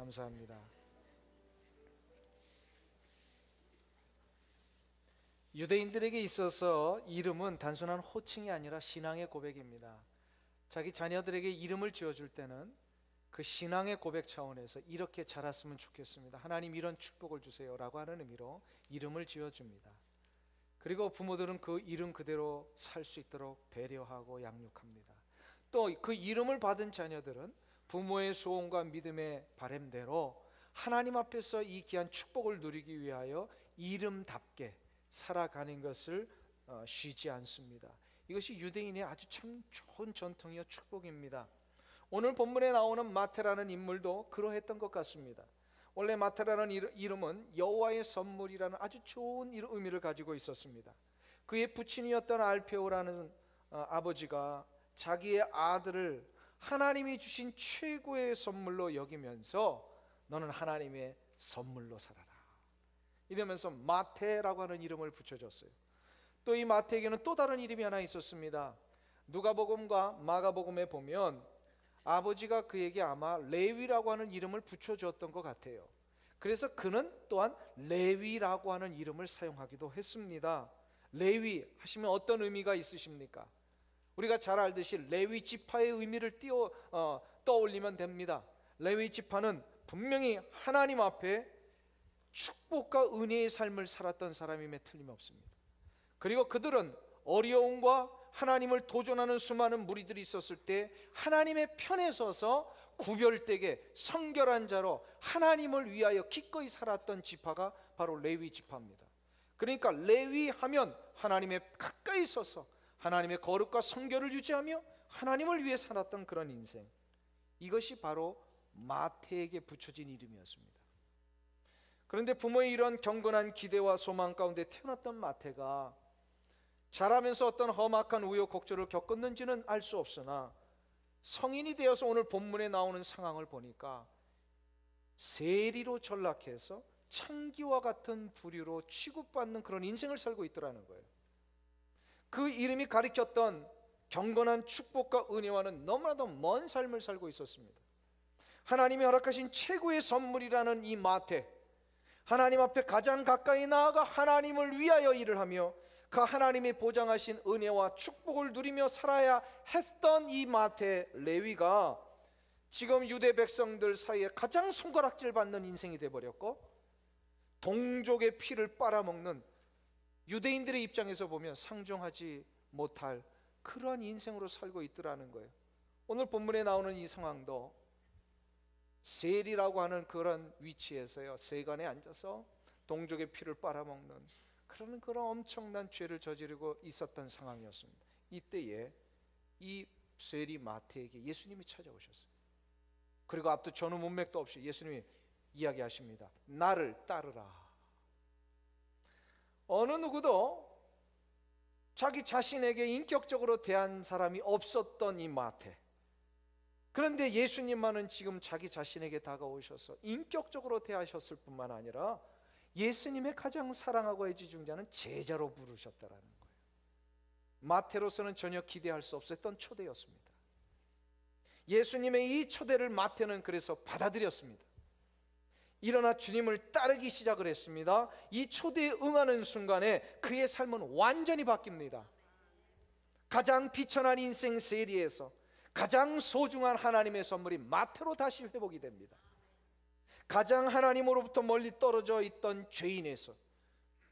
감사합니다. 유대인들에게 있어서 이름은 단순한 호칭이 아니라 신앙의 고백입니다. 자기 자녀들에게 이름을 지어줄 때는 그 신앙의 고백 차원에서 이렇게 자랐으면 좋겠습니다, 하나님 이런 축복을 주세요 라고 하는 의미로 이름을 지어줍니다. 그리고 부모들은 그 이름 그대로 살 수 있도록 배려하고 양육합니다. 또 그 이름을 받은 자녀들은 부모의 소원과 믿음의 바램대로 하나님 앞에서 이 귀한 축복을 누리기 위하여 이름답게 살아가는 것을 쉬지 않습니다. 이것이 유대인의 아주 참 좋은 전통이요 축복입니다. 오늘 본문에 나오는 마태라는 인물도 그러했던 것 같습니다. 원래 마태라는 이름은 여호와의 선물이라는 아주 좋은 의미를 가지고 있었습니다. 그의 부친이었던 알페오라는 아버지가 자기의 아들을 하나님이 주신 최고의 선물로 여기면서 너는 하나님의 선물로 살아라 이러면서 마태라고 하는 이름을 붙여줬어요. 또 이 마태에게는 또 다른 이름이 하나 있었습니다. 누가복음과 마가복음에 보면 아버지가 그에게 아마 레위라고 하는 이름을 붙여줬던 것 같아요. 그래서 그는 또한 레위라고 하는 이름을 사용하기도 했습니다. 레위 하시면 어떤 의미가 있으십니까? 우리가 잘 알듯이 레위 지파의 의미를 떠올리면 됩니다. 레위 지파는 분명히 하나님 앞에 축복과 은혜의 삶을 살았던 사람임에 틀림없습니다. 그리고 그들은 어려움과 하나님을 도전하는 수많은 무리들이 있었을 때 하나님의 편에 서서 구별되게 성결한 자로 하나님을 위하여 기꺼이 살았던 지파가 바로 레위 지파입니다. 그러니까 레위 하면 하나님의 가까이 서서 하나님의 거룩과 성결을 유지하며 하나님을 위해 살았던 그런 인생, 이것이 바로 마태에게 붙여진 이름이었습니다. 그런데 부모의 이런 경건한 기대와 소망 가운데 태어났던 마태가 자라면서 어떤 험악한 우여곡절을 겪었는지는 알 수 없으나 성인이 되어서 오늘 본문에 나오는 상황을 보니까 세리로 전락해서 창기와 같은 부류로 취급받는 그런 인생을 살고 있더라는 거예요. 그 이름이 가리켰던 경건한 축복과 은혜와는 너무나도 먼 삶을 살고 있었습니다. 하나님이 허락하신 최고의 선물이라는 이 마태, 하나님 앞에 가장 가까이 나아가 하나님을 위하여 일을 하며 그 하나님이 보장하신 은혜와 축복을 누리며 살아야 했던 이 마태 레위가 지금 유대 백성들 사이에 가장 손가락질 받는 인생이 되어버렸고, 동족의 피를 빨아먹는, 유대인들의 입장에서 보면 상종하지 못할 그러한 인생으로 살고 있더라는 거예요. 오늘 본문에 나오는 이 상황도 세리라고 하는 그런 위치에서요, 세간에 앉아서 동족의 피를 빨아먹는 그런 엄청난 죄를 저지르고 있었던 상황이었습니다. 이때에 이 세리 마태에게 예수님이 찾아오셨어요. 그리고 앞도 전후 문맥도 없이 예수님이 이야기하십니다. 나를 따르라. 어느 누구도 자기 자신에게 인격적으로 대한 사람이 없었던 이 마태, 그런데 예수님만은 지금 자기 자신에게 다가오셔서 인격적으로 대하셨을 뿐만 아니라 예수님의 가장 사랑하고 애지중 자는 제자로 부르셨다라는 거예요. 마태로서는 전혀 기대할 수 없었던 초대였습니다. 예수님의 이 초대를 마태는 그래서 받아들였습니다. 일어나 주님을 따르기 시작을 했습니다. 이 초대에 응하는 순간에 그의 삶은 완전히 바뀝니다. 가장 비천한 인생 세리에서 가장 소중한 하나님의 선물이 마태로 다시 회복이 됩니다. 가장 하나님으로부터 멀리 떨어져 있던 죄인에서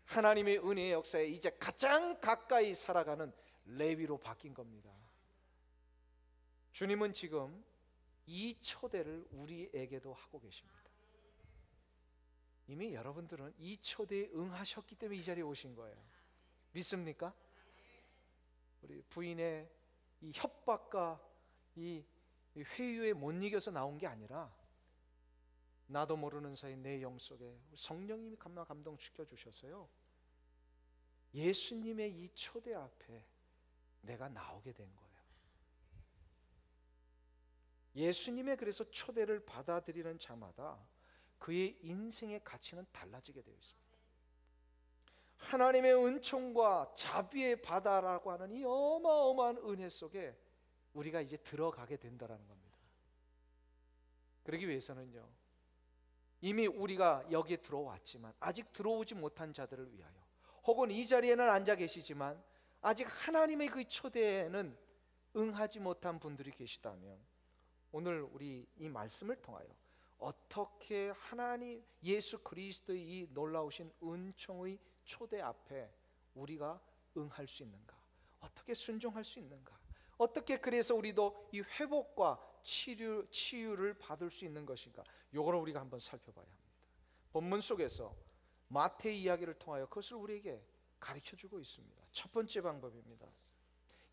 하나님의 은혜의 역사에 이제 가장 가까이 살아가는 레위로 바뀐 겁니다. 주님은 지금 이 초대를 우리에게도 하고 계십니다. 이미 여러분들은 이 초대에 응하셨기 때문에 이 자리에 오신 거예요. 믿습니까? 우리 부인의 이 협박과 이 회유에 못 이겨서 나온 게 아니라 나도 모르는 사이 내 영 속에 성령님이 감동시켜 주셔서요, 예수님의 이 초대 앞에 내가 나오게 된 거예요. 예수님의 그래서 초대를 받아들이는 자마다 그의 인생의 가치는 달라지게 되어 있습니다. 하나님의 은총과 자비의 바다라고 하는 이 어마어마한 은혜 속에 우리가 이제 들어가게 된다는 겁니다. 그러기 위해서는요, 이미 우리가 여기에 들어왔지만 아직 들어오지 못한 자들을 위하여, 혹은 이 자리에는 앉아 계시지만 아직 하나님의 그 초대에는 응하지 못한 분들이 계시다면, 오늘 우리 이 말씀을 통하여 어떻게 하나님 예수 그리스도의 이 놀라우신 은총의 초대 앞에 우리가 응할 수 있는가, 어떻게 순종할 수 있는가, 어떻게 그래서 우리도 이 회복과 치유를 받을 수 있는 것인가, 이걸 우리가 한번 살펴봐야 합니다. 본문 속에서 마태의 이야기를 통하여 그것을 우리에게 가르쳐주고 있습니다. 첫 번째 방법입니다.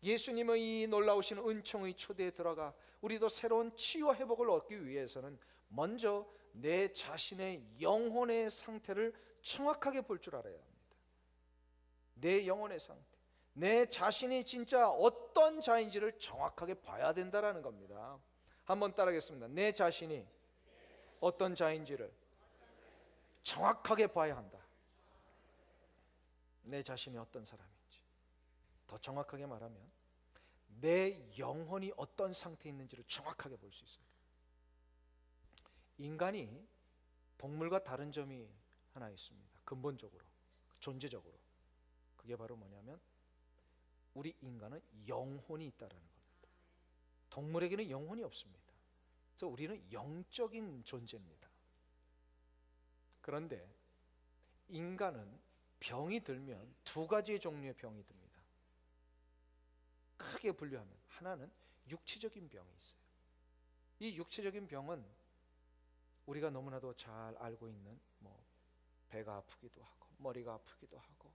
예수님의 이 놀라우신 은총의 초대에 들어가 우리도 새로운 치유와 회복을 얻기 위해서는 먼저 내 자신의 영혼의 상태를 정확하게 볼 줄 알아야 합니다. 내 영혼의 상태, 내 자신이 진짜 어떤 자인지를 정확하게 봐야 된다라는 겁니다. 한번 따라하겠습니다. 내 자신이 어떤 자인지를 정확하게 봐야 한다. 내 자신이 어떤 사람인지, 더 정확하게 말하면 내 영혼이 어떤 상태에 있는지를 정확하게 볼 수 있어요. 인간이 동물과 다른 점이 하나 있습니다. 근본적으로, 존재적으로. 그게 바로 뭐냐면 우리 인간은 영혼이 있다는 겁니다. 동물에게는 영혼이 없습니다. 그래서 우리는 영적인 존재입니다. 그런데 인간은 병이 들면 두 가지의 종류의 병이 듭니다. 크게 분류하면 하나는 육체적인 병이 있어요. 이 육체적인 병은 우리가 너무나도 잘 알고 있는 배가 아프기도 하고 머리가 아프기도 하고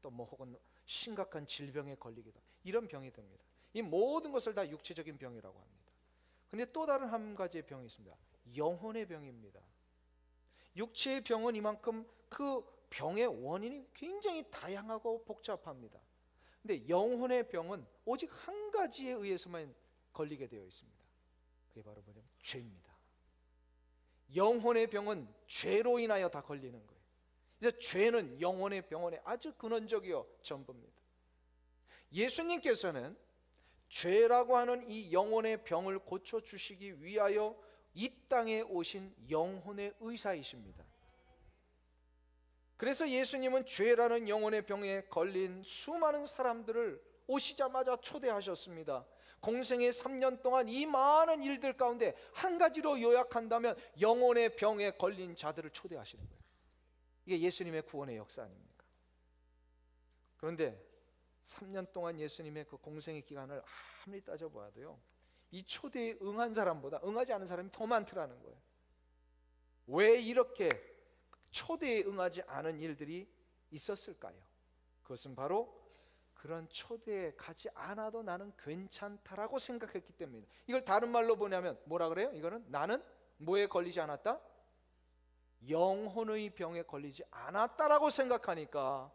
또 혹은 심각한 질병에 걸리기도 하고 이런 병이 듭니다. 이 모든 것을 다 육체적인 병이라고 합니다. 그런데 또 다른 한 가지의 병이 있습니다. 영혼의 병입니다. 육체의 병은 이만큼 그 병의 원인이 굉장히 다양하고 복잡합니다. 근데 영혼의 병은 오직 한 가지에 의해서만 걸리게 되어 있습니다. 그게 바로 뭐냐면 죄입니다. 영혼의 병은 죄로 인하여 다 걸리는 거예요. 그래서 죄는 영혼의 병원의 아주 근원적이요 전부입니다. 예수님께서는 죄라고 하는 이 영혼의 병을 고쳐주시기 위하여 이 땅에 오신 영혼의 의사이십니다. 그래서 예수님은 죄라는 영혼의 병에 걸린 수많은 사람들을 오시자마자 초대하셨습니다. 공생의 3년 동안 이 많은 일들 가운데 한 가지로 요약한다면 영혼의 병에 걸린 자들을 초대하시는 거예요. 이게 예수님의 구원의 역사 아닙니까? 그런데 3년 동안 예수님의 그 공생의 기간을 아무리 따져보아도요, 이 초대에 응한 사람보다 응하지 않은 사람이 더 많더라는 거예요. 왜 이렇게 초대에 응하지 않은 일들이 있었을까요? 그것은 바로 그런 초대에 가지 않아도 나는 괜찮다라고 생각했기 때문입니다. 이걸 다른 말로 보냐면 뭐라 그래요? 이거는 나는 뭐에 걸리지 않았다? 영혼의 병에 걸리지 않았다라고 생각하니까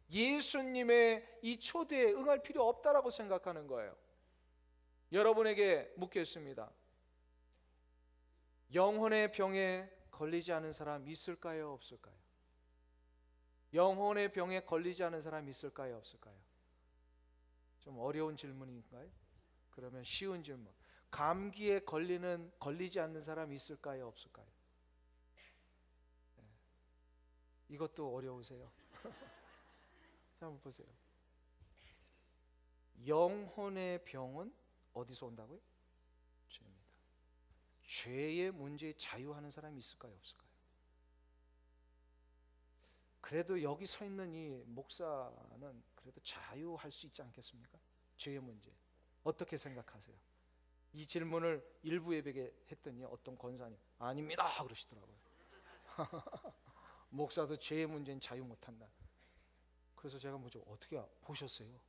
예수님의 이 초대에 응할 필요 없다라고 생각하는 거예요. 여러분에게 묻겠습니다. 영혼의 병에 걸리지 않은 사람 있을까요? 없을까요? 영혼의 병에 걸리지 않은 사람 있을까요? 없을까요? 좀 어려운 질문인가요? 그러면 쉬운 질문. 감기에 걸리지 않는 사람 있을까요? 없을까요? 네. 이것도 어려우세요? 한번 보세요. 영혼의 병은 어디서 온다고요? 죄입니다. 죄의 문제에 자유하는 사람이 있을까요? 없을까요? 그래도 여기 서 있는 이 목사는 그래도 자유할 수 있지 않겠습니까? 죄의 문제 어떻게 생각하세요? 이 질문을 일부 예배에 했더니 어떤 권사님 아닙니다 그러시더라고요. 목사도 죄의 문제는 자유 못한다. 그래서 제가 뭐죠? 어떻게 보셨어요?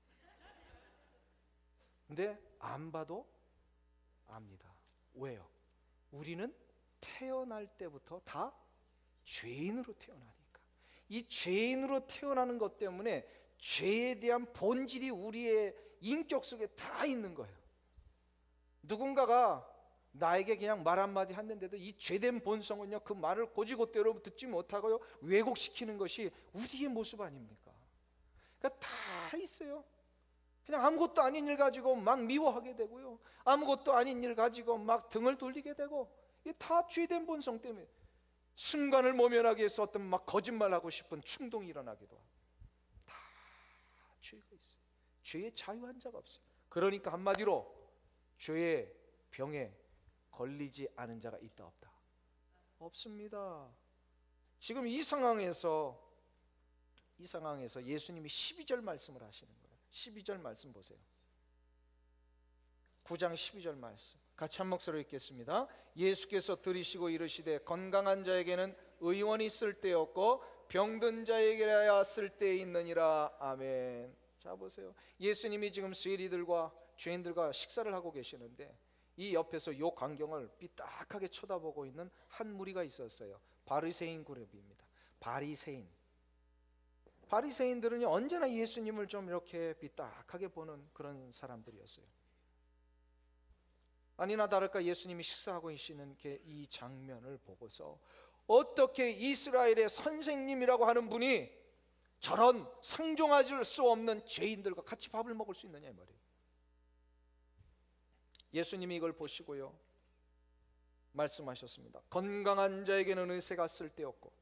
근데 안 봐도 압니다. 왜요? 우리는 태어날 때부터 다 죄인으로 태어나니까. 이 죄인으로 태어나는 것 때문에 죄에 대한 본질이 우리의 인격 속에 다 있는 거예요. 누군가가 나에게 그냥 말 한마디 했는데도 이 죄된 본성은요, 그 말을 곧이곧대로 듣지 못하고요 왜곡시키는 것이 우리의 모습 아닙니까? 그러니까 다 있어요. 그냥 아무것도 아닌 일 가지고 막 미워하게 되고요, 아무것도 아닌 일 가지고 막 등을 돌리게 되고, 이게 다 죄된 본성 때문에. 순간을 모면하기 위해서 어떤 막 거짓말하고 싶은 충동이 일어나기도 하고, 다 죄가 있어요. 죄의 자유한 자가 없어요. 그러니까 한마디로 죄의 병에 걸리지 않은 자가 있다 없다? 없습니다. 지금 이 상황에서 예수님이 12절 말씀을 하시는 거예요. 12절 말씀 보세요. 9장 12절 말씀 같이 한 목소리로 읽겠습니다. 예수께서 들으시고 이르시되 건강한 자에게는 의원이 쓸데없고 병든 자에게야 쓸데 있느니라. 아멘. 자 보세요. 예수님이 지금 세리들과 죄인들과 식사를 하고 계시는데 이 옆에서 요 광경을 삐딱하게 쳐다보고 있는 한 무리가 있었어요. 바리새인 그룹입니다. 바리새인들은요 언제나 예수님을 좀 이렇게 삐딱하게 보는 그런 사람들이었어요. 아니나 다를까 예수님이 식사하고 계시는 이 장면을 보고서 어떻게 이스라엘의 선생님이라고 하는 분이 저런 상종할 수 없는 죄인들과 같이 밥을 먹을 수 있느냐 이 말이에요. 예수님이 이걸 보시고요 말씀하셨습니다. 건강한 자에게는 의사가 쓸데없고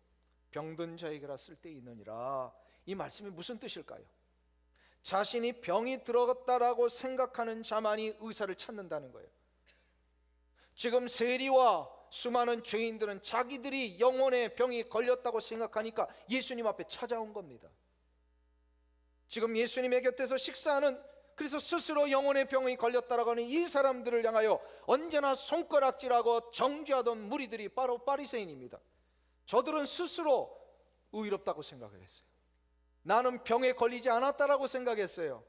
병든 자에게라 쓸데있느니라. 이 말씀이 무슨 뜻일까요? 자신이 병이 들어갔다라고 생각하는 자만이 의사를 찾는다는 거예요. 지금 세리와 수많은 죄인들은 자기들이 영혼의 병이 걸렸다고 생각하니까 예수님 앞에 찾아온 겁니다. 지금 예수님의 곁에서 식사하는, 그래서 스스로 영혼의 병이 걸렸다라고 하는 이 사람들을 향하여 언제나 손가락질하고 정죄하던 무리들이 바로 바리새인입니다. 저들은 스스로 의롭다고 생각을 했어요. 나는 병에 걸리지 않았다라고 생각했어요.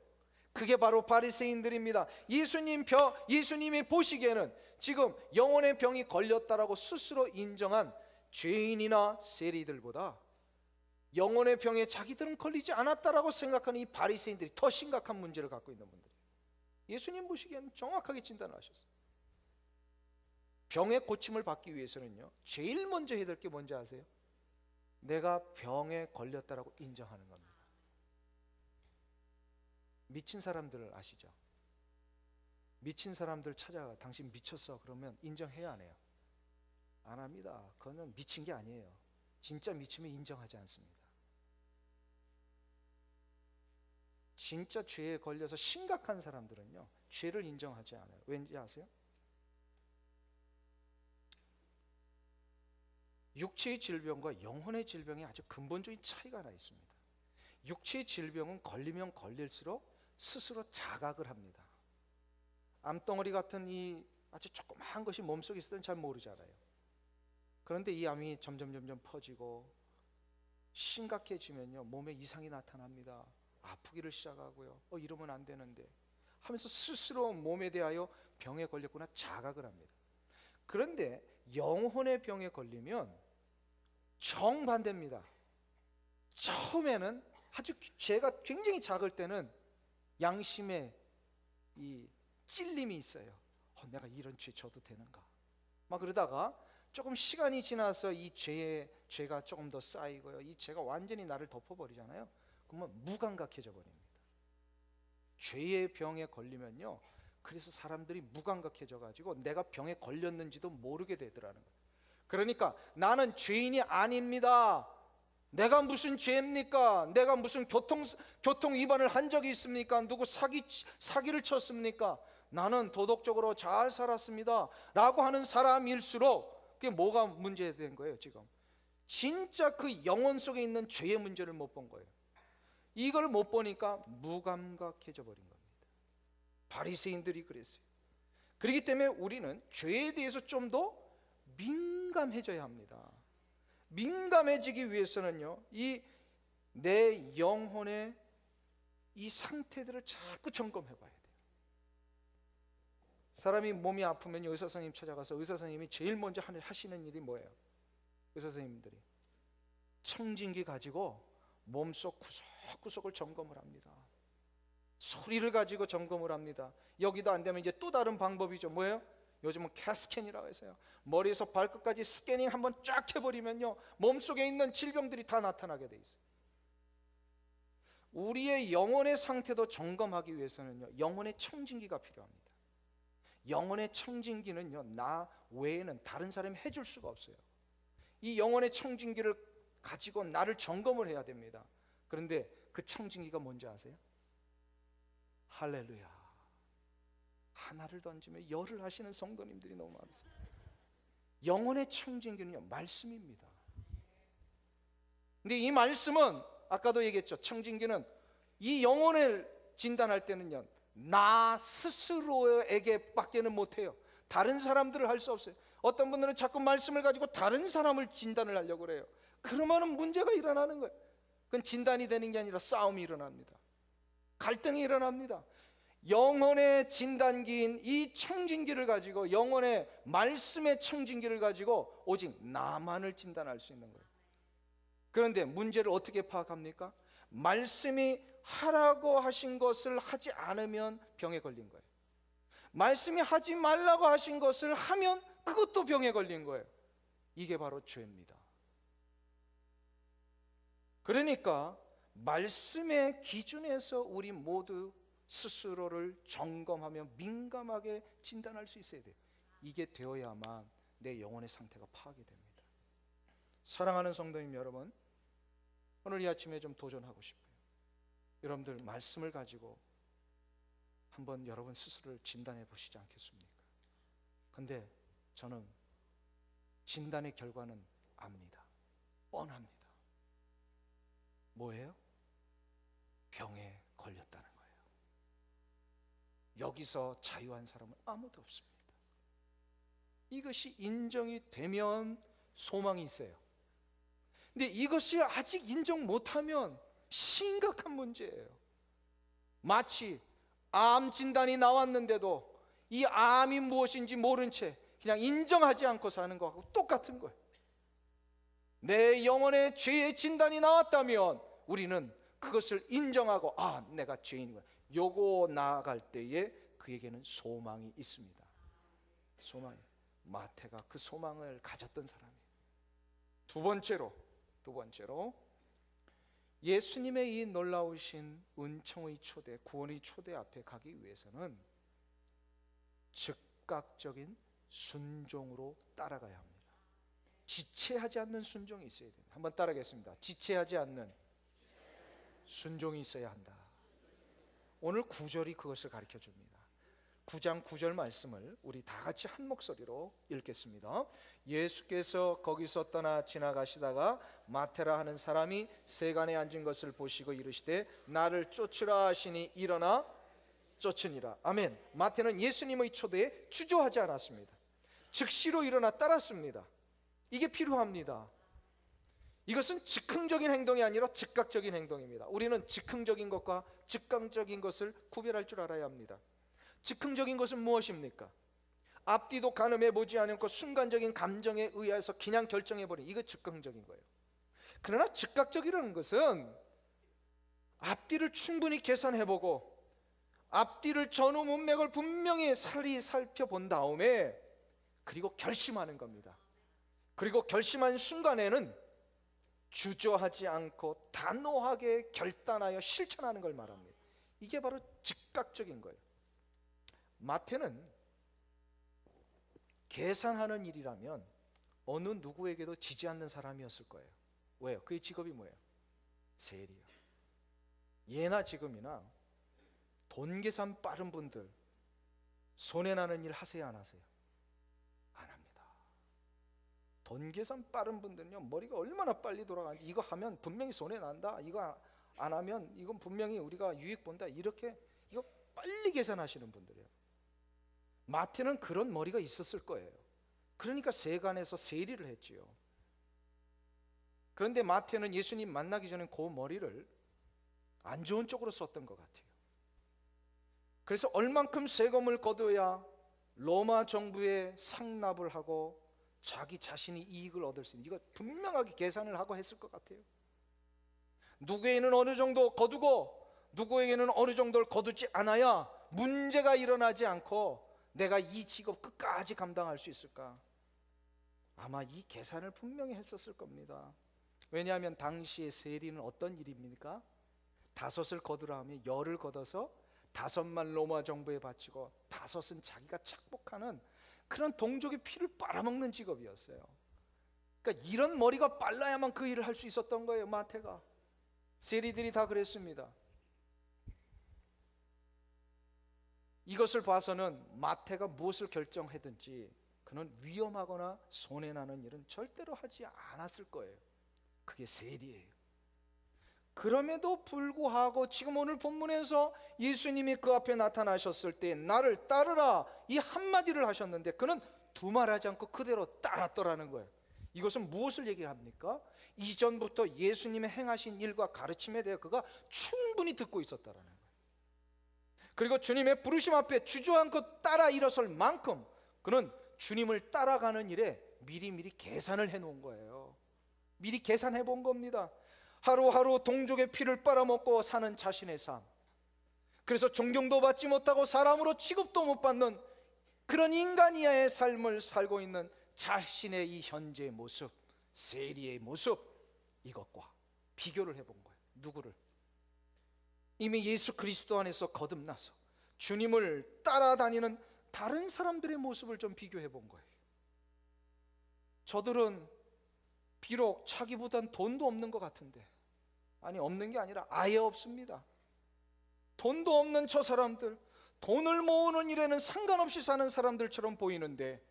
그게 바로 바리새인들입니다. 예수님이 보시기에는 지금 영혼의 병이 걸렸다라고 스스로 인정한 죄인이나 세리들보다 영혼의 병에 자기들은 걸리지 않았다라고 생각하는 이 바리새인들이 더 심각한 문제를 갖고 있는 분들이에요. 예수님 보시기에는 정확하게 진단을 하셨어요. 병의 고침을 받기 위해서는요 제일 먼저 해야 될 게 뭔지 아세요? 내가 병에 걸렸다라고 인정하는 겁니다. 미친 사람들을 아시죠? 미친 사람들 찾아가 당신 미쳤어 그러면 인정해야 안 해요? 안 합니다. 그거는 미친 게 아니에요. 진짜 미치면 인정하지 않습니다. 진짜 죄에 걸려서 심각한 사람들은요 죄를 인정하지 않아요. 왠지 아세요? 육체의 질병과 영혼의 질병이 아주 근본적인 차이가 하나 있습니다. 육체의 질병은 걸리면 걸릴수록 스스로 자각을 합니다. 암덩어리 같은 이 아주 조그마한 것이 몸속에 있을 때는 잘 모르잖아요. 그런데 이 암이 점점 퍼지고 심각해지면요 몸에 이상이 나타납니다. 아프기를 시작하고요. 이러면 안 되는데 하면서 스스로 몸에 대하여 병에 걸렸구나 자각을 합니다. 그런데 영혼의 병에 걸리면 정반대입니다. 처음에는 아주 죄가 굉장히 작을 때는 양심의 이 찔림이 있어요. 내가 이런 죄 져도 되는가? 막 그러다가 조금 시간이 지나서 이 죄가 조금 더 쌓이고요. 이 죄가 완전히 나를 덮어버리잖아요. 그러면 무감각해져 버립니다. 죄의 병에 걸리면요. 그래서 사람들이 무감각해져 가지고 내가 병에 걸렸는지도 모르게 되더라는 거예요. 그러니까 나는 죄인이 아닙니다. 내가 무슨 죄입니까? 내가 무슨 교통 위반을 한 적이 있습니까? 누구 사기를 쳤습니까? 나는 도덕적으로 잘 살았습니다 라고 하는 사람일수록 그게 뭐가 문제된 거예요? 지금 진짜 그 영혼 속에 있는 죄의 문제를 못 본 거예요. 이걸 못 보니까 무감각해져 버린 겁니다. 바리새인들이 그랬어요. 그렇기 때문에 우리는 죄에 대해서 좀 더 민감해져야 합니다. 민감해지기 위해서는요 이 내 영혼의 이 상태들을 자꾸 점검해 봐야 돼요. 사람이 몸이 아프면 의사 선생님 찾아가서 의사 선생님이 제일 먼저 하시는 일이 뭐예요? 의사 선생님들이 청진기 가지고 몸속 구석구석을 점검을 합니다. 소리를 가지고 점검을 합니다. 여기도 안 되면 이제 또 다른 방법이죠. 뭐예요? 요즘은 캐스캔이라고 해서요 머리에서 발끝까지 스캐닝 한번 쫙 해버리면요 몸속에 있는 질병들이 다 나타나게 돼 있어요. 우리의 영혼의 상태도 점검하기 위해서는요 영혼의 청진기가 필요합니다. 영혼의 청진기는요 나 외에는 다른 사람이 해줄 수가 없어요. 이 영혼의 청진기를 가지고 나를 점검을 해야 됩니다. 그런데 그 청진기가 뭔지 아세요? 할렐루야. 하나를 던지면 열을 하시는 성도님들이 너무 많습니다. 영혼의 청진기는요, 말씀입니다. 근데 이 말씀은 아까도 얘기했죠. 청진기는 이 영혼을 진단할 때는요, 나 스스로에게 밖에는 못해요. 다른 사람들을 할 수 없어요. 어떤 분들은 자꾸 말씀을 가지고 다른 사람을 진단을 하려고 그래요. 그러면은 문제가 일어나는 거예요. 그건 진단이 되는 게 아니라 싸움이 일어납니다. 갈등이 일어납니다. 영혼의 진단기인 이 청진기를 가지고, 영혼의 말씀의 청진기를 가지고 오직 나만을 진단할 수 있는 거예요. 그런데 문제를 어떻게 파악합니까? 말씀이 하라고 하신 것을 하지 않으면 병에 걸린 거예요. 말씀이 하지 말라고 하신 것을 하면 그것도 병에 걸린 거예요. 이게 바로 죄입니다. 그러니까 말씀의 기준에서 우리 모두 스스로를 점검하며 민감하게 진단할 수 있어야 돼요. 이게 되어야만 내 영혼의 상태가 파악이 됩니다. 사랑하는 성도님 여러분, 오늘 이 아침에 좀 도전하고 싶어요. 여러분들 말씀을 가지고 한번 여러분 스스로를 진단해 보시지 않겠습니까? 근데 저는 진단의 결과는 압니다. 뻔합니다. 뭐예요? 병에 걸렸다는 거예요. 여기서 자유한 사람은 아무도 없습니다. 이것이 인정이 되면 소망이 있어요. 근데 이것이 아직 인정 못하면 심각한 문제예요. 마치 암 진단이 나왔는데도 이 암이 무엇인지 모른 채 그냥 인정하지 않고 사는 것하고 똑같은 거예요. 내 영혼의 죄의 진단이 나왔다면 우리는 그것을 인정하고, 아, 내가 죄인이구나, 요거 나아갈 때에 그에게는 소망이 있습니다. 소망이. 마태가 그 소망을 가졌던 사람이에요. 두 번째로 예수님의 이 놀라우신 은총의 초대, 구원의 초대 앞에 가기 위해서는 즉각적인 순종으로 따라가야 합니다. 지체하지 않는 순종이 있어야 됩니다. 한번 따라하겠습니다. 지체하지 않는 순종이 있어야 한다. 오늘 9절이 그것을 가르쳐 줍니다. 9장 9절 말씀을 우리 다 같이 한 목소리로 읽겠습니다. 예수께서 거기서 떠나 지나가시다가 마테라 하는 사람이 세간에 앉은 것을 보시고 이르시되 나를 쫓으라 하시니 일어나 쫓으니라. 아멘. 마태는 예수님의 초대에 주저하지 않았습니다. 즉시로 일어나 따랐습니다. 이게 필요합니다. 이것은 즉흥적인 행동이 아니라 즉각적인 행동입니다. 우리는 즉흥적인 것과 즉각적인 것을 구별할 줄 알아야 합니다. 즉흥적인 것은 무엇입니까? 앞뒤도 가늠해 보지 않고 순간적인 감정에 의해서 그냥 결정해버린, 이거 즉흥적인 거예요. 그러나 즉각적이라는 것은 앞뒤를 충분히 계산해보고 앞뒤를 전후 문맥을 분명히 살펴본 다음에 그리고 결심하는 겁니다. 그리고 결심한 순간에는 주저하지 않고 단호하게 결단하여 실천하는 걸 말합니다. 이게 바로 즉각적인 거예요. 마태는 계산하는 일이라면 어느 누구에게도 지지 않는 사람이었을 거예요. 왜요? 그의 직업이 뭐예요? 세리요. 예나 지금이나 돈 계산 빠른 분들 손해나는 일 하세요, 안 하세요? 안 합니다. 돈 계산 빠른 분들은요, 머리가 얼마나 빨리 돌아가는지, 이거 하면 분명히 손해난다, 이거 안 하면 이건 분명히 우리가 유익 본다, 이렇게 이거 빨리 계산하시는 분들이에요. 마태는 그런 머리가 있었을 거예요. 그러니까 세간에서 세리를 했지요. 그런데 마태는 예수님 만나기 전에 그 머리를 안 좋은 쪽으로 썼던 것 같아요. 그래서 얼만큼 세금을 거둬야 로마 정부에 상납을 하고 자기 자신이 이익을 얻을 수 있는, 이거 분명하게 계산을 하고 했을 것 같아요. 누구에게는 어느 정도 거두고 누구에게는 어느 정도를 거두지 않아야 문제가 일어나지 않고 내가 이 직업 끝까지 감당할 수 있을까? 아마 이 계산을 분명히 했었을 겁니다. 왜냐하면 당시의 세리는 어떤 일입니까? 5을 거두라 하면 10을 걷어서 5만 로마 정부에 바치고 5은 자기가 착복하는 그런 동족의 피를 빨아먹는 직업이었어요. 그러니까 이런 머리가 빨라야만 그 일을 할 수 있었던 거예요. 마태가. 세리들이 다 그랬습니다. 이것을 봐서는 마태가 무엇을 결정하든지 그는 위험하거나 손해나는 일은 절대로 하지 않았을 거예요. 그게 세리예요. 그럼에도 불구하고 지금 오늘 본문에서 예수님이 그 앞에 나타나셨을 때 나를 따르라 이 한마디를 하셨는데 그는 두말하지 않고 그대로 따랐더라는 거예요. 이것은 무엇을 얘기합니까? 이전부터 예수님의 행하신 일과 가르침에 대해 그가 충분히 듣고 있었다라는 거예요. 그리고 주님의 부르심 앞에 주저앉고 따라 일어설 만큼 그는 주님을 따라가는 일에 미리미리 계산을 해놓은 거예요. 미리 계산해 본 겁니다. 하루하루 동족의 피를 빨아먹고 사는 자신의 삶, 그래서 존경도 받지 못하고 사람으로 취급도 못 받는 그런 인간 이하의 삶을 살고 있는 자신의 이 현재의 모습, 세리의 모습, 이것과 비교를 해본 거예요. 누구를? 이미 예수 그리스도 안에서 거듭나서 주님을 따라다니는 다른 사람들의 모습을 좀 비교해 본 거예요. 저들은 비록 자기보단 돈도 없는 것 같은데, 아니 없는 게 아니라 아예 없습니다. 돈도 없는 저 사람들, 돈을 모으는 일에는 상관없이 사는 사람들처럼 보이는데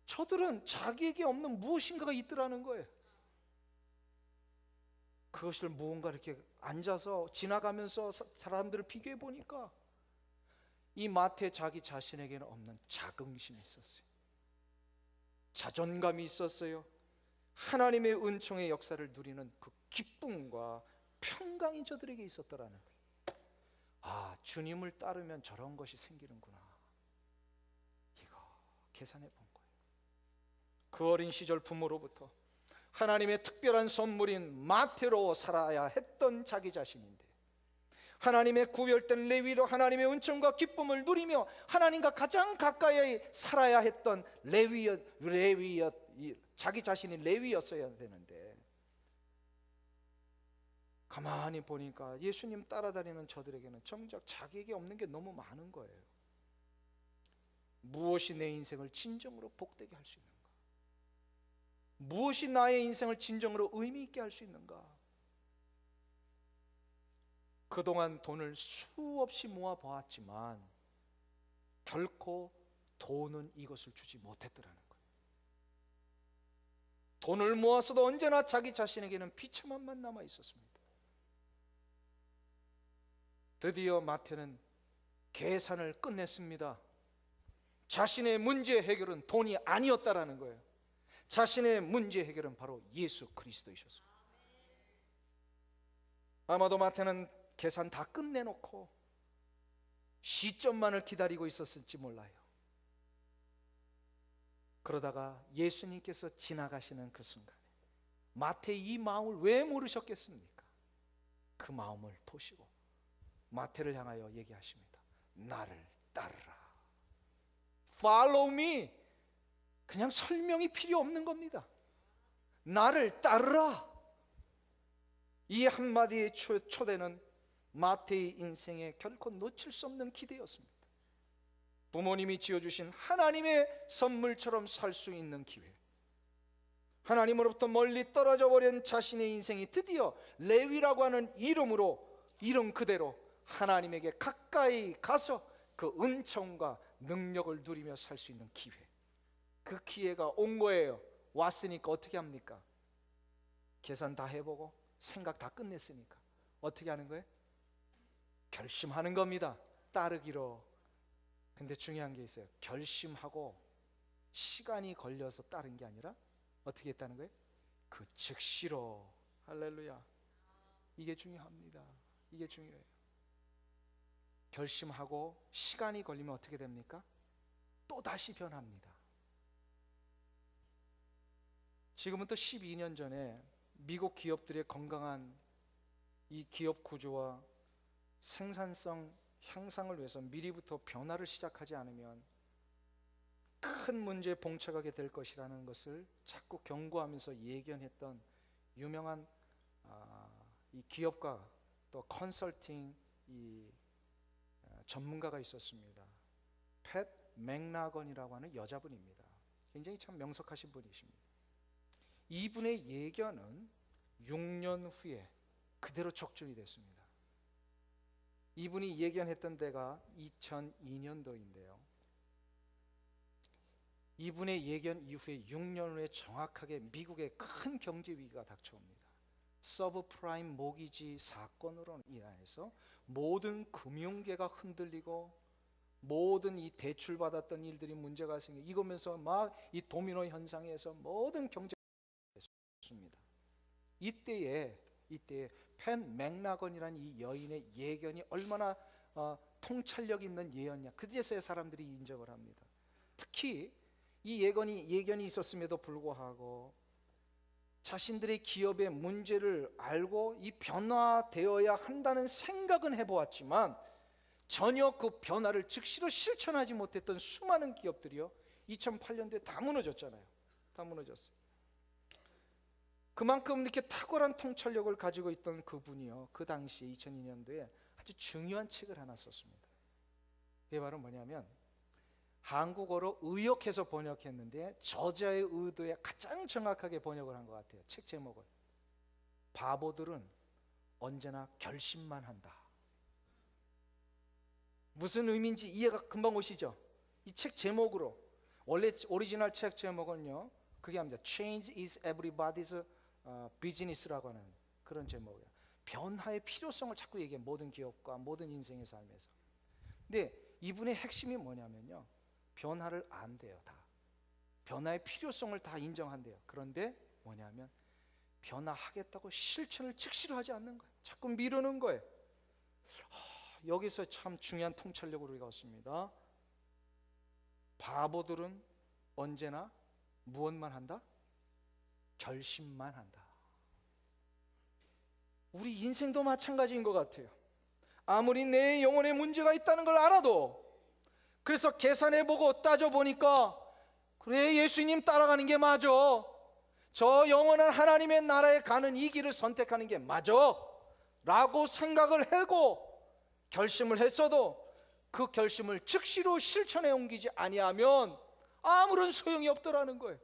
저들은 자기에게 없는 무엇인가가 있더라는 거예요. 그것을 무언가 이렇게 앉아서 지나가면서 사람들을 비교해 보니까 이 마태 자기 자신에게는 없는 자긍심이 있었어요. 자존감이 있었어요. 하나님의 은총의 역사를 누리는 그 기쁨과 평강이 저들에게 있었더라는 거예요. 아, 주님을 따르면 저런 것이 생기는구나. 이거 계산해 본 거예요. 그 어린 시절 부모로부터 하나님의 특별한 선물인 마태로 살아야 했던 자기 자신인데, 하나님의 구별된 레위로 하나님의 은총과 기쁨을 누리며 하나님과 가장 가까이 살아야 했던 자기 자신이 레위였어야 되는데, 가만히 보니까 예수님 따라다니는 저들에게는 정작 자기에게 없는 게 너무 많은 거예요. 무엇이 내 인생을 진정으로 복되게 할 수 있는가? 무엇이 나의 인생을 진정으로 의미 있게 할 수 있는가? 그동안 돈을 수없이 모아 보았지만 결코 돈은 이것을 주지 못했더라는 거예요. 돈을 모았어도 언제나 자기 자신에게는 비참함만 남아 있었습니다. 드디어 마태는 계산을 끝냈습니다. 자신의 문제 해결은 돈이 아니었다라는 거예요. 자신의 문제 해결은 바로 예수 그리스도이셨습니다. 아마도 마태는 계산 다 끝내놓고 시점만을 기다리고 있었을지 몰라요. 그러다가 예수님께서 지나가시는 그 순간에 마태의 이 마음을 왜 모르셨겠습니까? 그 마음을 보시고 마태를 향하여 얘기하십니다. 나를 따르라. Follow me. 그냥 설명이 필요 없는 겁니다. 나를 따르라. 이 한마디의 초대는 마태의 인생에 결코 놓칠 수 없는 기대였습니다. 부모님이 지어주신 하나님의 선물처럼 살 수 있는 기회, 하나님으로부터 멀리 떨어져 버린 자신의 인생이 드디어 레위라고 하는 이름 그대로 하나님에게 가까이 가서 그 은총과 능력을 누리며 살 수 있는 기회, 그 기회가 온 거예요. 왔으니까 어떻게 합니까? 계산 다 해보고 생각 다 끝냈으니까 어떻게 하는 거예요? 결심하는 겁니다. 따르기로. 근데 중요한 게 있어요. 결심하고 시간이 걸려서 따른 게 아니라 어떻게 했다는 거예요? 그 즉시로. 할렐루야. 이게 중요합니다. 이게 중요해요. 결심하고 시간이 걸리면 어떻게 됩니까? 또 다시 변합니다. 지금부터 12년 전에 미국 기업들의 건강한 이 기업 구조와 생산성 향상을 위해서 미리부터 변화를 시작하지 않으면 큰 문제에 봉착하게 될 것이라는 것을 자꾸 경고하면서 예견했던 유명한 이 기업가 또 컨설팅 전문가가 있었습니다. 팻 맥나건이라고 하는 여자분입니다. 굉장히 참 명석하신 분이십니다. 이분의 예견은 6년 후에 그대로 적중이 됐습니다. 이분이 예견했던 때가 2002년도인데요. 이분의 예견 이후에 6년 후에 정확하게 미국에 큰 경제 위기가 닥쳐옵니다. 서브프라임 모기지 사건으로 인해서 모든 금융계가 흔들리고 모든 이 대출받았던 일들이 문제가 생기고 이거면서 막 이 도미노 현상에서 모든 경제가 됐습니다. 이때에 펜 맥나건이라는 이 여인의 예견이 얼마나 통찰력 있는 예언이냐, 그제서야 사람들이 인정을 합니다. 특히 이 예견이 있었음에도 불구하고 자신들의 기업의 문제를 알고 이 변화되어야 한다는 생각은 해보았지만 전혀 그 변화를 즉시로 실천하지 못했던 수많은 기업들이요 2008년도에 다 무너졌잖아요. 다 무너졌어요. 그만큼 이렇게 탁월한 통찰력을 가지고 있던 그분이요, 그 당시에 2002년도에 아주 중요한 책을 하나 썼습니다. 그게 바로 뭐냐면 한국어로 의역해서 번역했는데 저자의 의도에 가장 정확하게 번역을 한 것 같아요. 책 제목을 바보들은 언제나 결심만 한다. 무슨 의미인지 이해가 금방 오시죠? 이 책 제목으로, 원래 오리지널 책 제목은요 그게 합니다. Change is everybody's business라고 하는 그런 제목이에요. 변화의 필요성을 자꾸 얘기해, 모든 기업과 모든 인생의 삶에서. 근데 이분의 핵심이 뭐냐면요, 변화를 안 돼요. 다 변화의 필요성을 다 인정한대요. 그런데 뭐냐면 변화하겠다고 실천을 즉시로 하지 않는 거예요. 자꾸 미루는 거예요. 여기서 참 중요한 통찰력을 우리가 얻습니다. 바보들은 언제나 무엇만 한다? 결심만 한다. 우리 인생도 마찬가지인 것 같아요. 아무리 내 영혼에 문제가 있다는 걸 알아도, 그래서 계산해보고 따져보니까 그래, 예수님 따라가는 게 맞아, 저 영원한 하나님의 나라에 가는 이 길을 선택하는 게 맞아 라고 생각을 하고 결심을 했어도 그 결심을 즉시로 실천에 옮기지 아니하면 아무런 소용이 없더라는 거예요.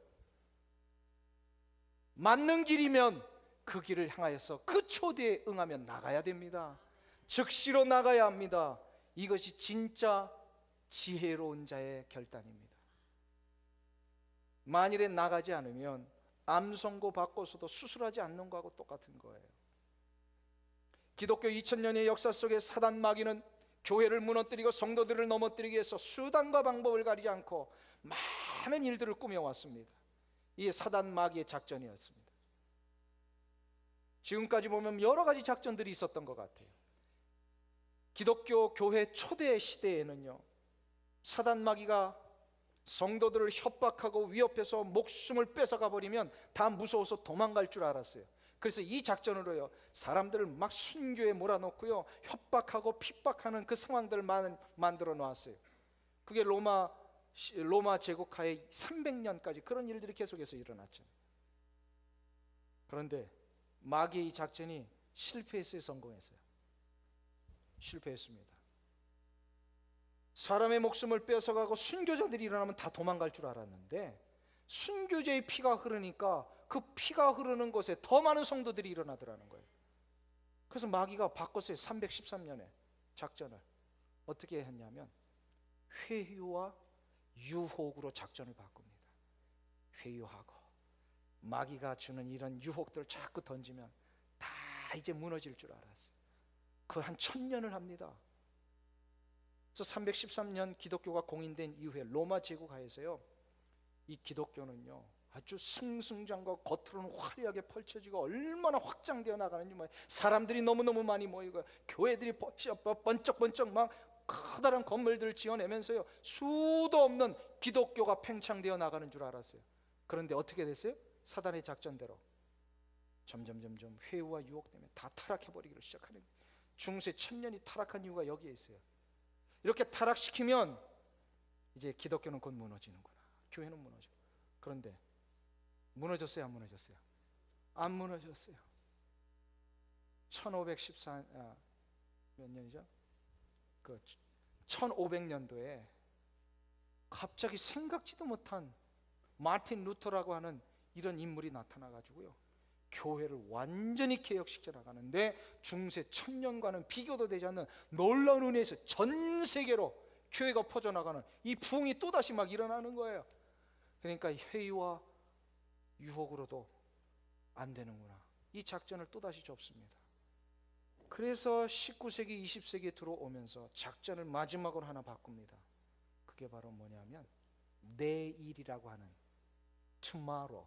맞는 길이면 그 길을 향하여서 그 초대에 응하며 나가야 됩니다. 즉시로 나가야 합니다. 이것이 진짜 지혜로운 자의 결단입니다. 만일에 나가지 않으면 암 선고 받고서도 수술하지 않는 거하고 똑같은 거예요. 기독교 2000년의 역사 속에 사단 마귀는 교회를 무너뜨리고 성도들을 넘어뜨리기 위해서 수단과 방법을 가리지 않고 많은 일들을 꾸며왔습니다. 이게 사단 마귀의 작전이었습니다. 지금까지 보면 여러 가지 작전들이 있었던 것 같아요. 기독교 교회 초대 시대에는요, 사단 마귀가 성도들을 협박하고 위협해서 목숨을 뺏어가 버리면 다 무서워서 도망갈 줄 알았어요. 그래서 이 작전으로요, 사람들을 막 순교에 몰아넣고요, 협박하고 핍박하는 그 상황들을 만들어 놓았어요. 그게 로마 제국하에 300년까지 그런 일들이 계속해서 일어났죠. 그런데 마귀의 이 작전이 실패했어요, 성공했어요? 실패했습니다. 사람의 목숨을 뺏어가고 순교자들이 일어나면 다 도망갈 줄 알았는데 순교자의 피가 흐르니까 그 피가 흐르는 곳에 더 많은 성도들이 일어나더라는 거예요. 그래서 마귀가 바꿨어요. 313년에 작전을 어떻게 했냐면 회유와 유혹으로 작전을 바꿉니다. 회유하고 마귀가 주는 이런 유혹들을 자꾸 던지면 다 이제 무너질 줄 알았어요. 그 한 1000년을 합니다. 그래서 313년 기독교가 공인된 이후에 로마 제국하에서요, 이 기독교는요 아주 승승장구하고 겉으로는 화려하게 펼쳐지고 얼마나 확장되어 나가는지, 사람들이 너무너무 많이 모이고 교회들이 번쩍번쩍 막 커다란 건물들을 지어내면서요 수도 없는 기독교가 팽창되어 나가는 줄 알았어요. 그런데 어떻게 됐어요? 사단의 작전대로 점점 회유와 유혹 때문에 다 타락해버리기를 시작하는 거예요. 중세 1000년이 타락한 이유가 여기에 있어요. 이렇게 타락시키면 이제 기독교는 곧 무너지는구나, 교회는 무너져. 그런데 무너졌어요, 안 무너졌어요? 안 무너졌어요. 1514 몇 년이죠? 그 1500년도에 갑자기 생각지도 못한 마틴 루터라고 하는 이런 인물이 나타나 가지고요, 교회를 완전히 개혁시켜 나가는데 중세 천년과는 비교도 되지 않는 놀라운 은혜에서 전 세계로 교회가 퍼져나가는 이 부흥이 또다시 막 일어나는 거예요. 그러니까 회의와 유혹으로도 안 되는구나, 이 작전을 또다시 접습니다. 그래서 19세기 20세기에 들어오면서 작전을 마지막으로 하나 바꿉니다. 그게 바로 뭐냐면 내일이라고 하는 tomorrow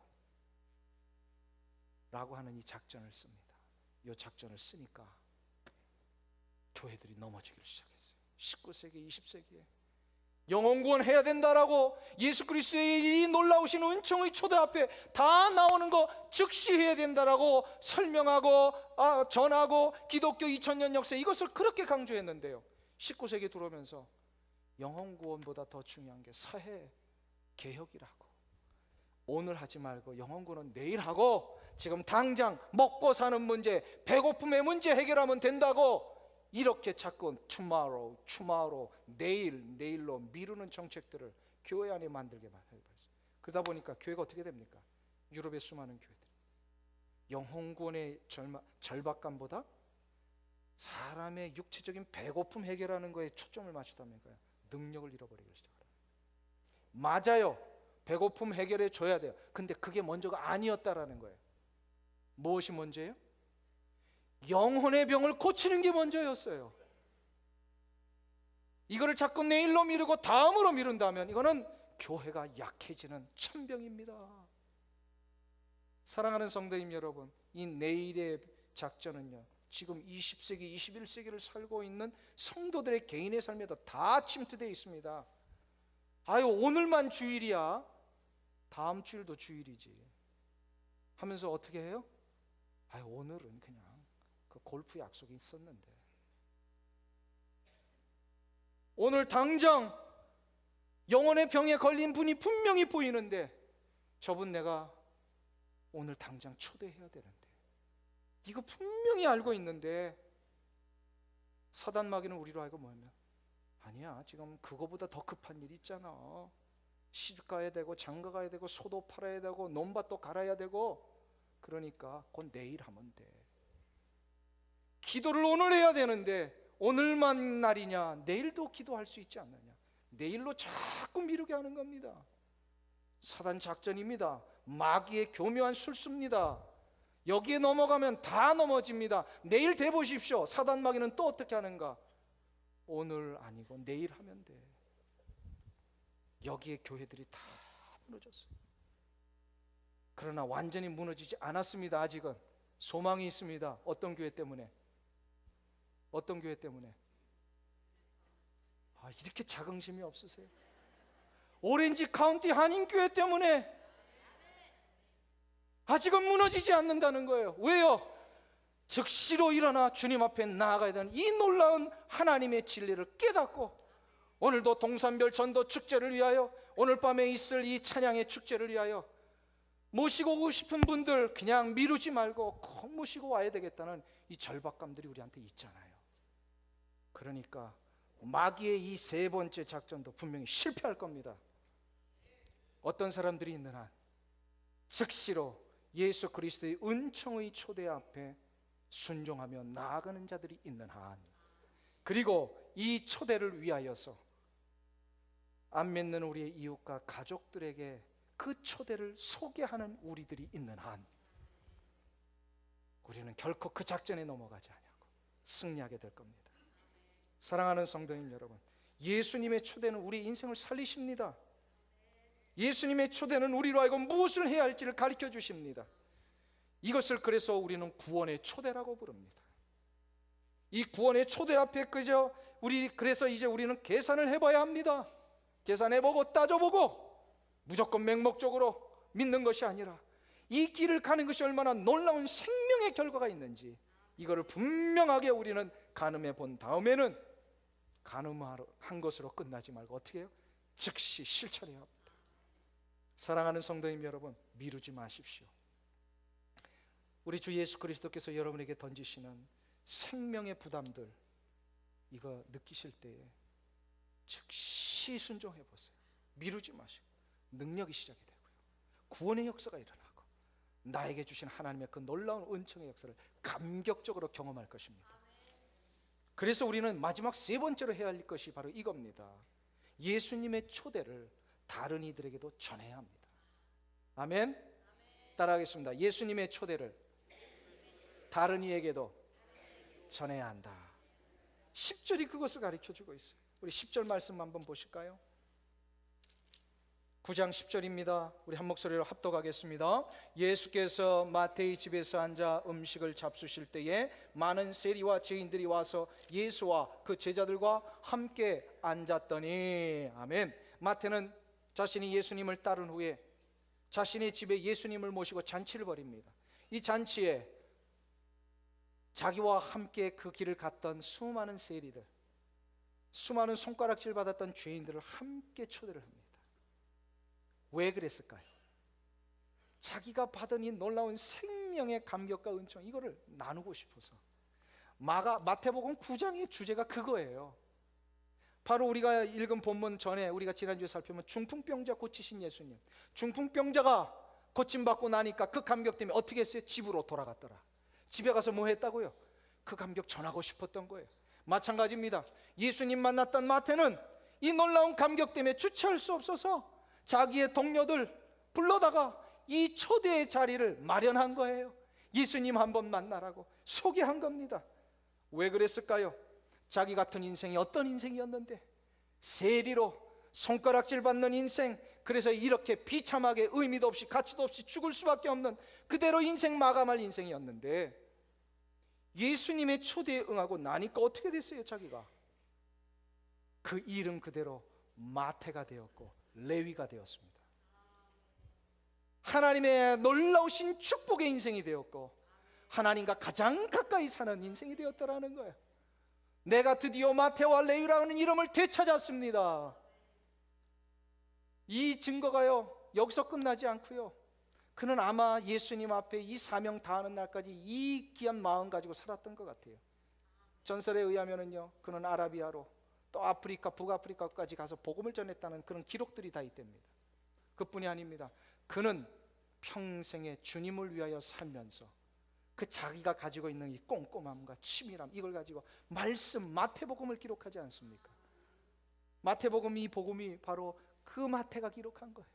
라고 하는 이 작전을 씁니다. 이 작전을 쓰니까 교회들이 넘어지기를 시작했어요. 19세기 20세기에 영혼 구원해야 된다라고 예수 그리스도의 이 놀라우신 은총의 초대 앞에 다 나오는 거 즉시 해야 된다라고 설명하고 전하고 기독교 2000년 역사 이것을 그렇게 강조했는데요, 19세기에 들어오면서 영혼 구원보다 더 중요한 게 사회 개혁이라고, 오늘 하지 말고 영혼 구원은 내일 하고 지금 당장 먹고 사는 문제, 배고픔의 문제 해결하면 된다고 이렇게 자꾸 tomorrow, 내일로 미루는 정책들을 교회 안에 만들게 해버렸어요. 그러다 보니까 교회가 어떻게 됩니까? 유럽의 수많은 교회들 영혼 구원의 절박감보다 사람의 육체적인 배고픔 해결하는 거에 초점을 맞추다니까요, 능력을 잃어버리기 시작해요. 맞아요, 배고픔 해결해 줘야 돼요. 근데 그게 먼저가 아니었다라는 거예요. 무엇이 먼저예요? 영혼의 병을 고치는 게 먼저였어요. 이거를 자꾸 내일로 미루고 다음으로 미룬다면 이거는 교회가 약해지는 천병입니다. 사랑하는 성도님 여러분, 이 내일의 작전은요, 지금 20세기 21세기를 살고 있는 성도들의 개인의 삶에도 다 침투되어 있습니다. 아유, 오늘만 주일이야, 다음 주일도 주일이지 하면서 어떻게 해요? 아유, 오늘은 그냥 그 골프 약속이 있었는데, 오늘 당장 영혼의 병에 걸린 분이 분명히 보이는데 저분 내가 오늘 당장 초대해야 되는데, 이거 분명히 알고 있는데 사단 마귀는 우리로 알고 뭐냐면, 아니야, 지금 그거보다 더 급한 일이 있잖아. 시집 가야 되고 장가 가야 되고 소도 팔아야 되고 논밭도 갈아야 되고, 그러니까 그건 내일 하면 돼. 기도를 오늘 해야 되는데 오늘만 날이냐, 내일도 기도할 수 있지 않느냐, 내일로 자꾸 미루게 하는 겁니다. 사단 작전입니다. 마귀의 교묘한 술수입니다. 여기에 넘어가면 다 넘어집니다. 내일 대보십시오. 사단 마귀는 또 어떻게 하는가? 오늘 아니고 내일 하면 돼. 여기에 교회들이 다 무너졌어요. 그러나 완전히 무너지지 않았습니다. 아직은 소망이 있습니다. 어떤 교회 때문에? 어떤 교회 때문에? 이렇게 자긍심이 없으세요? 오렌지 카운티 한인교회 때문에 아직은 무너지지 않는다는 거예요. 왜요? 즉시로 일어나 주님 앞에 나아가야 되는 이 놀라운 하나님의 진리를 깨닫고, 오늘도 동산별 전도 축제를 위하여, 오늘 밤에 있을 이 찬양의 축제를 위하여 모시고 오고 싶은 분들 그냥 미루지 말고 꼭 모시고 와야 되겠다는 이 절박감들이 우리한테 있잖아요. 그러니까 마귀의 이 세 번째 작전도 분명히 실패할 겁니다. 어떤 사람들이 있는 한 즉시로 예수 그리스도의 은총의 초대 앞에 순종하며 나아가는 자들이 있는 한, 그리고 이 초대를 위하여서 안 믿는 우리의 이웃과 가족들에게 그 초대를 소개하는 우리들이 있는 한, 우리는 결코 그 작전에 넘어가지 않고 승리하게 될 겁니다. 사랑하는 성도님 여러분, 예수님의 초대는 우리 인생을 살리십니다. 예수님의 초대는 우리로 하여금 무엇을 해야 할지를 가르쳐 주십니다. 이것을 그래서 우리는 구원의 초대라고 부릅니다. 이 구원의 초대 앞에 그래서 이제 우리는 계산을 해봐야 합니다. 계산해보고 따져보고 무조건 맹목적으로 믿는 것이 아니라 이 길을 가는 것이 얼마나 놀라운 생명의 결과가 있는지, 이거를 분명하게 우리는 가늠해 본 다음에는 가늠한 것으로 끝나지 말고 어떻게 해요? 즉시 실천해야 합니다. 사랑하는 성도님 여러분, 미루지 마십시오. 우리 주 예수 그리스도께서 여러분에게 던지시는 생명의 부담들, 이거 느끼실 때에 즉시 순종해 보세요. 미루지 마시고 능력이 시작이 되고요, 구원의 역사가 일어나고 나에게 주신 하나님의 그 놀라운 은총의 역사를 감격적으로 경험할 것입니다. 그래서 우리는 마지막 세 번째로 해야 할 것이 바로 이겁니다. 예수님의 초대를 다른 이들에게도 전해야 합니다. 아멘. 따라하겠습니다. 예수님의 초대를 다른 이에게도 전해야 한다. 10절이 그것을 가르쳐주고 있어요. 우리 10절 말씀 한번 보실까요? 9장 10절입니다. 우리 한 목소리로 합독하겠습니다. 예수께서 마태의 집에서 앉아 음식을 잡수실 때에 많은 세리와 죄인들이 와서 예수와 그 제자들과 함께 앉았더니, 아멘. 마태는 자신이 예수님을 따른 후에 자신의 집에 예수님을 모시고 잔치를 벌입니다. 이 잔치에 자기와 함께 그 길을 갔던 수많은 세리들, 수많은 손가락질 받았던 죄인들을 함께 초대를 합니다. 왜 그랬을까요? 자기가 받은 이 놀라운 생명의 감격과 은총, 이거를 나누고 싶어서. 마태복음 9장의 주제가 그거예요. 바로 우리가 읽은 본문 전에 우리가 지난주에 살펴본 중풍병자 고치신 예수님, 중풍병자가 고침받고 나니까 그 감격 때문에 어떻게 했어요? 집으로 돌아갔더라. 집에 가서 뭐 했다고요? 그 감격 전하고 싶었던 거예요. 마찬가지입니다. 예수님 만났던 마태는 이 놀라운 감격 때문에 주체할 수 없어서 자기의 동료들 불러다가 이 초대의 자리를 마련한 거예요. 예수님 한번 만나라고 소개한 겁니다. 왜 그랬을까요? 자기 같은 인생이 어떤 인생이었는데, 세리로 손가락질 받는 인생, 그래서 이렇게 비참하게 의미도 없이 가치도 없이 죽을 수밖에 없는 그대로 인생 마감할 인생이었는데, 예수님의 초대에 응하고 나니까 어떻게 됐어요? 자기가 그 이름 그대로 마태가 되었고 레위가 되었습니다. 하나님의 놀라우신 축복의 인생이 되었고 하나님과 가장 가까이 사는 인생이 되었더라는 거예요. 내가 드디어 마태와 레위라는 이름을 되찾았습니다. 이 증거가요 여기서 끝나지 않고요, 그는 아마 예수님 앞에 이 사명 다하는 날까지 이 귀한 마음 가지고 살았던 것 같아요. 전설에 의하면은요, 그는 아라비아로 또 아프리카, 북아프리카까지 가서 복음을 전했다는 그런 기록들이 다 있답니다. 그뿐이 아닙니다. 그는 평생에 주님을 위하여 살면서 그 자기가 가지고 있는 이 꼼꼼함과 치밀함, 이걸 가지고 말씀, 마태복음을 기록하지 않습니까? 마태복음, 이 복음이 바로 그 마태가 기록한 거예요.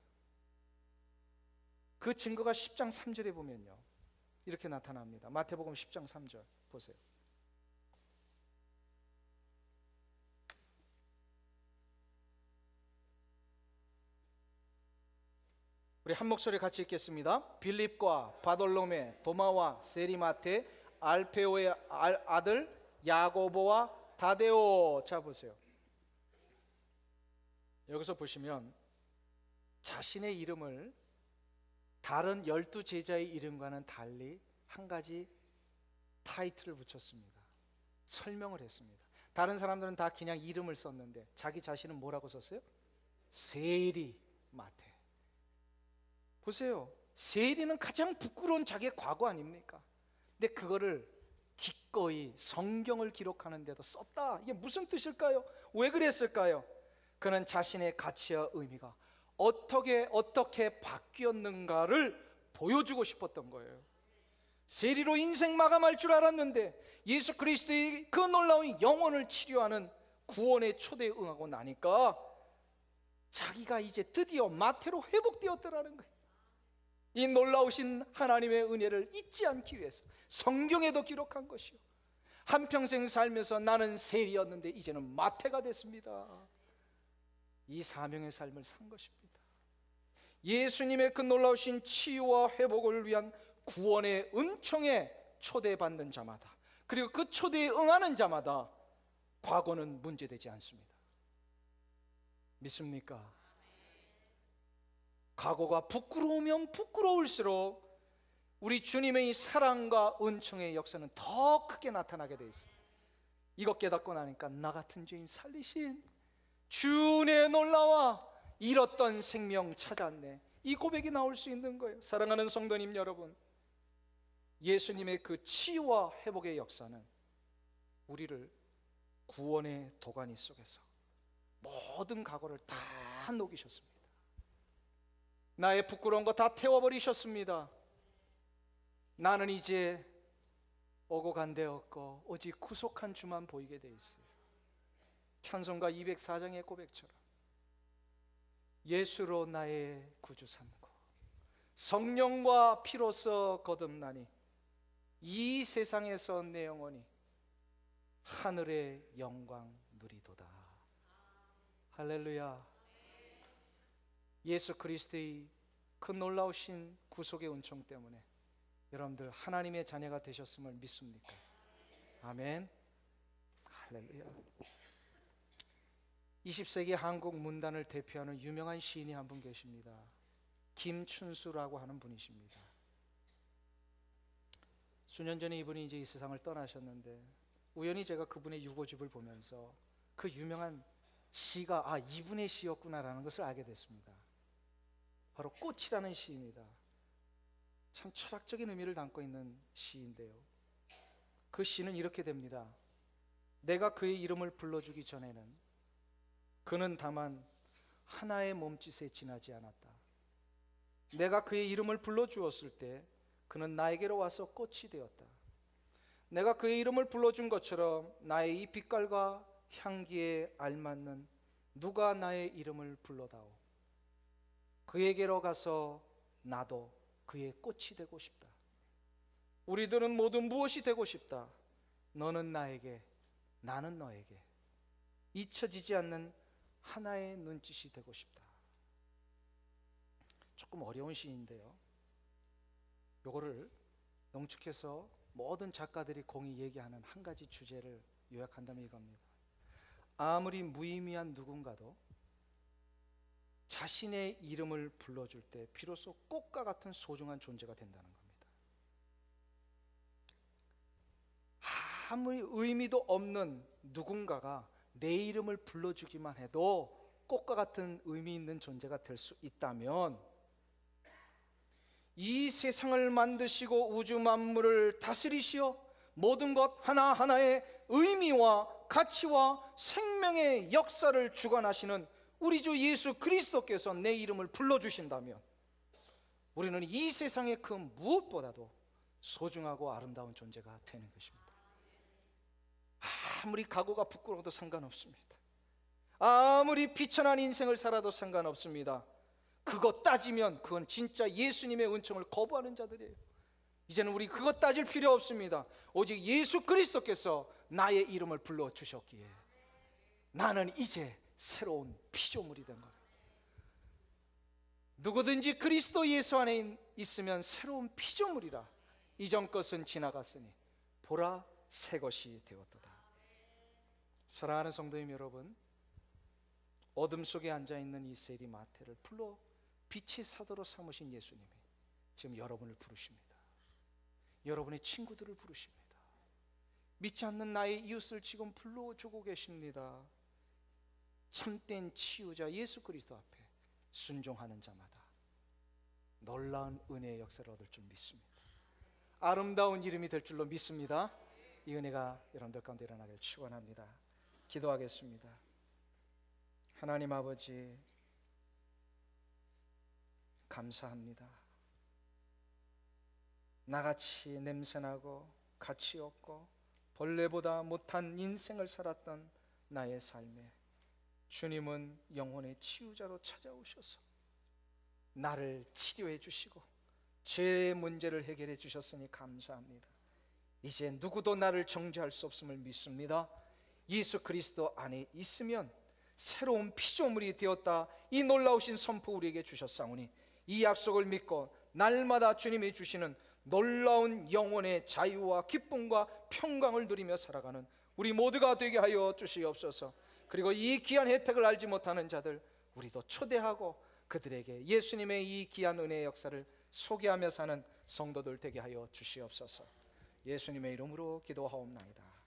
그 증거가 10장 3절에 보면요 이렇게 나타납니다. 마태복음 10장 3절 보세요. 우리 한 목소리 같이 읽겠습니다. 빌립과 바돌로메, 도마와 세리마테, 알페오의 아들 야고보와 다데오. 자 보세요. 여기서 보시면 자신의 이름을 다른 12제자의 이름과는 달리 한 가지 타이틀을 붙였습니다. 설명을 했습니다. 다른 사람들은 다 그냥 이름을 썼는데 자기 자신은 뭐라고 썼어요? 세리마테. 보세요. 세리는 가장 부끄러운 자기의 과거 아닙니까? 근데 그거를 기꺼이 성경을 기록하는 데도 썼다. 이게 무슨 뜻일까요? 왜 그랬을까요? 그는 자신의 가치와 의미가 어떻게 바뀌었는가를 보여주고 싶었던 거예요. 세리로 인생 마감할 줄 알았는데 예수 그리스도의 그 놀라운 영혼을 치료하는 구원의 초대에 응하고 나니까 자기가 이제 드디어 마태로 회복되었더라는 거예요. 이 놀라우신 하나님의 은혜를 잊지 않기 위해서 성경에도 기록한 것이요, 한평생 살면서 나는 세리였는데 이제는 마태가 됐습니다. 이 사명의 삶을 산 것입니다. 예수님의 그 놀라우신 치유와 회복을 위한 구원의 은총에 초대받는 자마다, 그리고 그 초대에 응하는 자마다 과거는 문제되지 않습니다. 믿습니까? 과거가 부끄러우면 부끄러울수록 우리 주님의 이 사랑과 은총의 역사는 더 크게 나타나게 돼 있어요. 이것 깨닫고 나니까 나 같은 죄인 살리신 주의 놀라와 잃었던 생명 찾았네, 이 고백이 나올 수 있는 거예요. 사랑하는 성도님 여러분, 예수님의 그 치유와 회복의 역사는 우리를 구원의 도가니 속에서 모든 과거를 다 녹이셨습니다. 나의 부끄러운 거 다 태워버리셨습니다. 나는 이제 오고 간 데 없고 오직 구속한 주만 보이게 돼 있어요. 찬송가 204장의 고백처럼 예수로 나의 구주 삼고 성령과 피로써 거듭나니 이 세상에서 내 영혼이 하늘의 영광 누리도다. 할렐루야. 예수 그리스도의 그 놀라우신 구속의 은총 때문에 여러분들 하나님의 자녀가 되셨음을 믿습니까? 아멘. 할렐루야. 20세기 한국 문단을 대표하는 유명한 시인이 한 분 계십니다. 김춘수라고 하는 분이십니다. 수년 전에 이분이 이제 이 세상을 떠나셨는데 우연히 제가 그분의 유고집을 보면서 그 유명한 시가 이분의 시였구나라는 것을 알게 됐습니다. 바로 꽃이라는 시입니다. 참 철학적인 의미를 담고 있는 시인데요, 그 시는 이렇게 됩니다. 내가 그의 이름을 불러주기 전에는 그는 다만 하나의 몸짓에 지나지 않았다. 내가 그의 이름을 불러주었을 때 그는 나에게로 와서 꽃이 되었다. 내가 그의 이름을 불러준 것처럼 나의 이 빛깔과 향기에 알맞는 누가 나의 이름을 불러다오. 그에게로 가서 나도 그의 꽃이 되고 싶다. 우리들은 모두 무엇이 되고 싶다. 너는 나에게, 나는 너에게 잊혀지지 않는 하나의 눈짓이 되고 싶다. 조금 어려운 시인데요, 요거를 농축해서 모든 작가들이 공히 얘기하는 한 가지 주제를 요약한다면 이겁니다. 아무리 무의미한 누군가도 자신의 이름을 불러줄 때 비로소 꽃과 같은 소중한 존재가 된다는 겁니다. 아무리 의미도 없는 누군가가 내 이름을 불러주기만 해도 꽃과 같은 의미 있는 존재가 될 수 있다면, 이 세상을 만드시고 우주 만물을 다스리시어 모든 것 하나하나의 의미와 가치와 생명의 역사를 주관하시는 우리 주 예수 그리스도께서 내 이름을 불러주신다면 우리는 이 세상의 그 무엇보다도 소중하고 아름다운 존재가 되는 것입니다. 아무리 각오가 부끄러워도 상관없습니다. 아무리 비천한 인생을 살아도 상관없습니다. 그거 따지면 그건 진짜 예수님의 은총을 거부하는 자들이에요. 이제는 우리 그거 따질 필요 없습니다. 오직 예수 그리스도께서 나의 이름을 불러주셨기에 나는 이제 새로운 피조물이 된 겁니다. 누구든지 그리스도 예수 안에 있으면 새로운 피조물이라. 이전 것은 지나갔으니 보라 새 것이 되었도다. 사랑하는 성도님 여러분, 어둠 속에 앉아있는 이 세리 마태를 불러 빛의 사도로 삼으신 예수님이 지금 여러분을 부르십니다. 여러분의 친구들을 부르십니다. 믿지 않는 나의 이웃을 지금 불러주고 계십니다. 참된 치유자 예수 그리스도 앞에 순종하는 자마다 놀라운 은혜의 역사를 얻을 줄 믿습니다. 아름다운 이름이 될 줄로 믿습니다. 이 은혜가 여러분들 가운데 일어나길 축원합니다. 기도하겠습니다. 하나님 아버지, 감사합니다. 나같이 냄새나고 가치 없고 벌레보다 못한 인생을 살았던 나의 삶에 주님은 영혼의 치유자로 찾아오셔서 나를 치료해 주시고 죄의 문제를 해결해 주셨으니 감사합니다. 이제 누구도 나를 정죄할 수 없음을 믿습니다. 예수 그리스도 안에 있으면 새로운 피조물이 되었다. 이 놀라우신 선포 우리에게 주셨사오니 이 약속을 믿고 날마다 주님이 주시는 놀라운 영혼의 자유와 기쁨과 평강을 누리며 살아가는 우리 모두가 되게 하여 주시옵소서. 그리고 이 귀한 혜택을 알지 못하는 자들 우리도 초대하고 그들에게 예수님의 이 귀한 은혜의 역사를 소개하며 사는 성도들 되게 하여 주시옵소서. 예수님의 이름으로 기도하옵나이다.